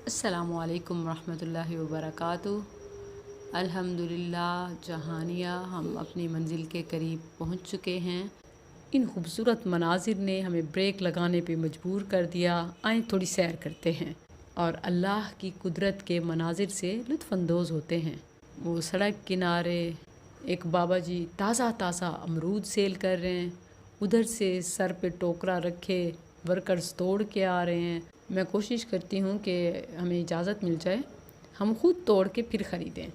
السلام علیکم ورحمۃ اللہ وبرکاتہ۔ الحمدللہ جہانیہ ہم اپنی منزل کے قریب پہنچ چکے ہیں۔ ان خوبصورت مناظر نے ہمیں بریک لگانے پہ مجبور کر دیا۔ آئیں تھوڑی سیر کرتے ہیں اور اللہ کی قدرت کے مناظر سے لطف اندوز ہوتے ہیں۔ وہ سڑک کنارے ایک بابا جی تازہ تازہ امرود سیل کر رہے ہیں، ادھر سے سر پہ ٹوکرا رکھے ورکرز توڑ کے آ رہے ہیں۔ میں کوشش کرتی ہوں کہ ہمیں اجازت مل جائے، ہم خود توڑ کے پھر خریدیں۔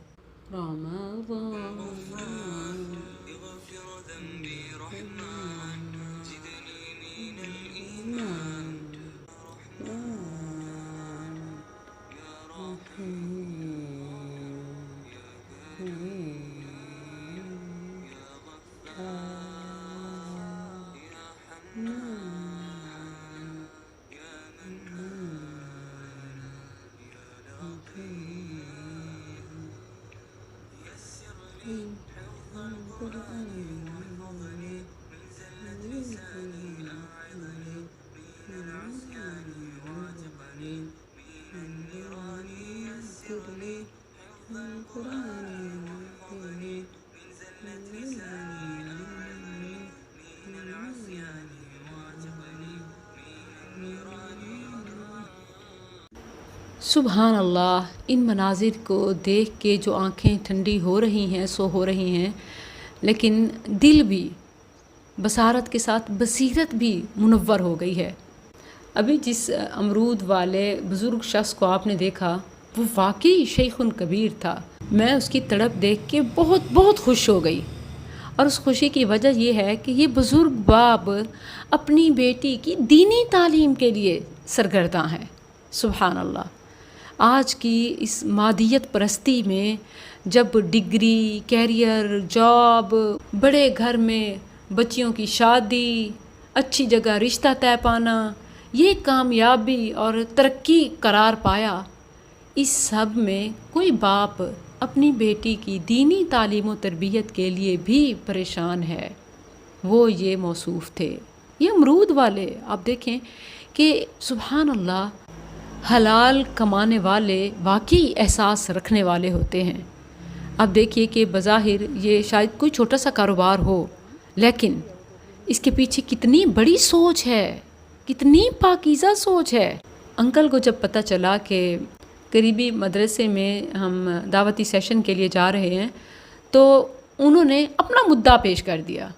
سبحان اللہ، ان مناظر کو دیکھ کے جو آنکھیں ٹھنڈی ہو رہی ہیں سو ہو رہی ہیں، لیکن دل بھی بصارت کے ساتھ بصیرت بھی منور ہو گئی ہے۔ ابھی جس امرود والے بزرگ شخص کو آپ نے دیکھا، وہ واقعی شیخ کبیر تھا۔ میں اس کی تڑپ دیکھ کے بہت بہت خوش ہو گئی، اور اس خوشی کی وجہ یہ ہے کہ یہ بزرگ باپ اپنی بیٹی کی دینی تعلیم کے لیے سرگرداں ہیں۔ سبحان اللہ، آج کی اس مادیت پرستی میں جب ڈگری، کیریئر، جاب، بڑے گھر میں بچیوں کی شادی، اچھی جگہ رشتہ طے پانا، یہ کامیابی اور ترقی قرار پایا، اس سب میں کوئی باپ اپنی بیٹی کی دینی تعلیم و تربیت کے لیے بھی پریشان ہے۔ وہ یہ موصوف تھے، یہ امرود والے۔ آپ دیکھیں کہ سبحان اللہ، حلال کمانے والے واقعی احساس رکھنے والے ہوتے ہیں۔ اب دیکھیے کہ بظاہر یہ شاید کوئی چھوٹا سا کاروبار ہو، لیکن اس کے پیچھے کتنی بڑی سوچ ہے، کتنی پاکیزہ سوچ ہے۔ انکل کو جب پتہ چلا کہ قریبی مدرسے میں ہم دعوتی سیشن کے لیے جا رہے ہیں، تو انہوں نے اپنا مدعا پیش کر دیا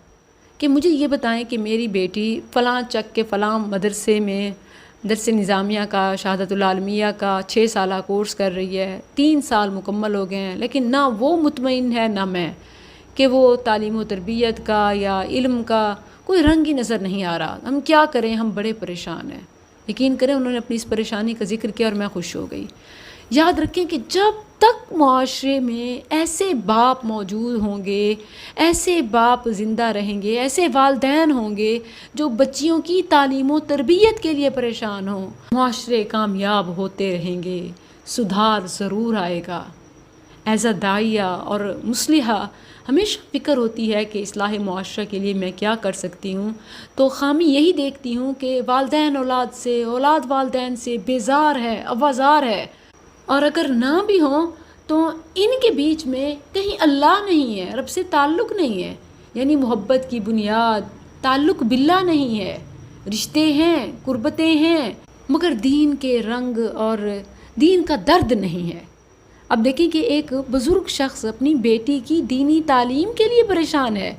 کہ مجھے یہ بتائیں کہ میری بیٹی فلاں چک کے فلاں مدرسے میں درس نظامیہ کا، شہادت العالمیہ کا 6 سالہ کورس کر رہی ہے، 3 سال مکمل ہو گئے ہیں، لیکن نہ وہ مطمئن ہے نہ میں کہ وہ تعلیم و تربیت کا یا علم کا کوئی رنگ ہی نظر نہیں آ رہا۔ ہم کیا کریں، ہم بڑے پریشان ہیں۔ یقین کریں انہوں نے اپنی اس پریشانی کا ذکر کیا اور میں خوش ہو گئی۔ یاد رکھیں کہ جب تک معاشرے میں ایسے باپ موجود ہوں گے، ایسے باپ زندہ رہیں گے، ایسے والدین ہوں گے جو بچیوں کی تعلیم و تربیت کے لیے پریشان ہوں، معاشرے کامیاب ہوتے رہیں گے، سدھار ضرور آئے گا۔ ایز اے داعیہ اور مصلحہ ہمیشہ فکر ہوتی ہے کہ اصلاح معاشرہ کے لیے میں کیا کر سکتی ہوں، تو خامی یہی دیکھتی ہوں کہ والدین اولاد سے، اولاد والدین سے بیزار ہے، آوازار ہے، اور اگر نہ بھی ہوں تو ان کے بیچ میں کہیں اللہ نہیں ہے، رب سے تعلق نہیں ہے، یعنی محبت کی بنیاد تعلق باللہ نہیں ہے، رشتے ہیں، قربتیں ہیں، مگر دین کے رنگ اور دین کا درد نہیں ہے۔ اب دیکھیں کہ ایک بزرگ شخص اپنی بیٹی کی دینی تعلیم کے لیے پریشان ہے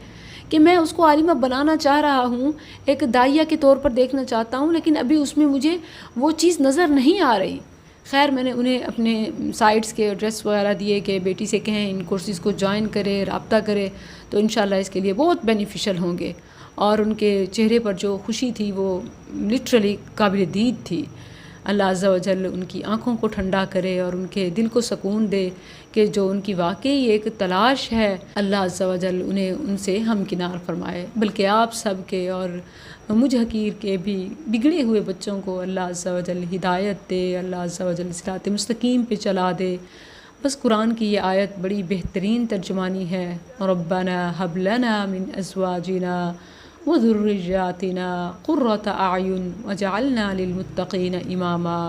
کہ میں اس کو عالمہ بنانا چاہ رہا ہوں، ایک داعیہ کے طور پر دیکھنا چاہتا ہوں، لیکن ابھی اس میں مجھے وہ چیز نظر نہیں آ رہی۔ خیر، میں نے انہیں اپنے سائٹس کے ایڈریس وغیرہ دیے کہ بیٹی سے کہیں ان کورسز کو جوائن کرے، رابطہ کرے، تو انشاءاللہ اس کے لیے بہت بینیفیشل ہوں گے۔ اور ان کے چہرے پر جو خوشی تھی وہ لٹرلی قابل دید تھی۔ اللہ عز و جل ان کی آنکھوں کو ٹھنڈا کرے اور ان کے دل کو سکون دے کہ جو ان کی واقعی ایک تلاش ہے، اللہ عز و جل انہیں ان سے ہمکنار فرمائے، بلکہ آپ سب کے اور مجھ حقیر کے بھی بگڑے ہوئے بچوں کو اللہ عز و جل ہدایت دے، اللہ عز و جل صراط مستقیم پہ چلا دے۔ بس قرآن کی یہ آیت بڑی بہترین ترجمانی ہے، ربنا ہب لنا من ازواجنا وذرياتنا قرة اعین وجعلنا للمتقین اماما۔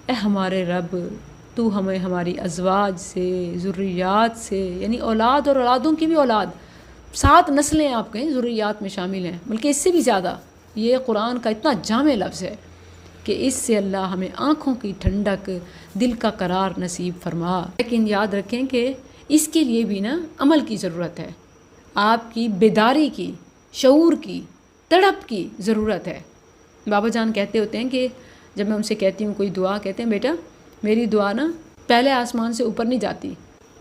اے ہمارے رب تو ہمیں ہماری ازواج سے، ذریات سے، یعنی اولاد اور اولادوں کی بھی اولاد، 7 نسلیں آپ کہیں ذریات میں شامل ہیں، بلکہ اس سے بھی زیادہ. یہ قرآن کا اتنا جامع لفظ ہے کہ اس سے اللہ ہمیں آنکھوں کی ٹھنڈک، دل کا قرار نصیب فرما. لیکن یاد رکھیں کہ اس کے لیے بھی نا عمل کی ضرورت ہے، آپ کی بیداری کی، شعور کی، تڑپ کی ضرورت ہے. بابا جان کہتے ہوتے ہیں کہ جب میں ان سے کہتی ہوں کوئی دعا، کہتے ہیں بیٹا میری دعا نا پہلے آسمان سے اوپر نہیں جاتی.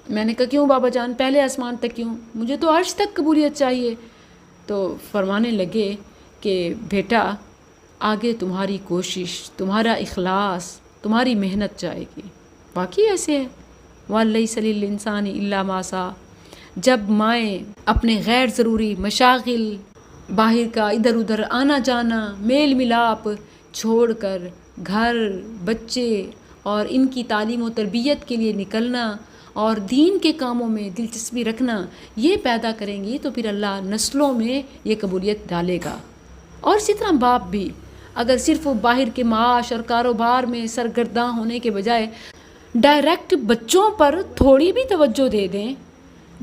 میں نے کہا کیوں بابا جان، پہلے آسمان تک کیوں؟ مجھے تو عرش تک قبولیت چاہیے. تو فرمانے لگے کہ بیٹا آگے تمہاری کوشش، تمہارا اخلاص، تمہاری محنت جائے گی. واقعی ایسے ہے. وَلَيْسَ لِلْإِنسَانِ إِلَّا مَا سَعَى. جب مائیں اپنے غیر ضروری مشاغل، باہر کا ادھر ادھر آنا جانا، میل ملاپ چھوڑ کر گھر، بچے اور ان کی تعلیم و تربیت کے لیے نکلنا اور دین کے کاموں میں دلچسپی رکھنا یہ پیدا کریں گی تو پھر اللہ نسلوں میں یہ قبولیت ڈالے گا. اور اسی طرح باپ بھی اگر صرف باہر کے معاش اور کاروبار میں سرگرداں ہونے کے بجائے ڈائریکٹ بچوں پر تھوڑی بھی توجہ دے دیں،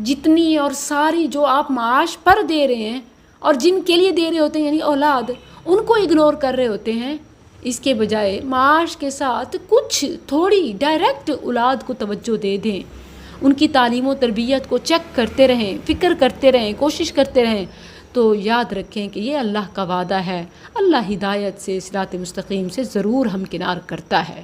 جتنی اور ساری جو آپ معاش پر دے رہے ہیں اور جن کے لیے دے رہے ہوتے ہیں یعنی اولاد، ان کو اگنور کر رہے ہوتے ہیں، اس کے بجائے معاش کے ساتھ کچھ تھوڑی ڈائریکٹ اولاد کو توجہ دے دیں، ان کی تعلیم و تربیت کو چیک کرتے رہیں، فکر کرتے رہیں، کوشش کرتے رہیں، تو یاد رکھیں کہ یہ اللہ کا وعدہ ہے. اللہ ہدایت سے، صراط مستقیم سے ضرور ہمکنار کرتا ہے.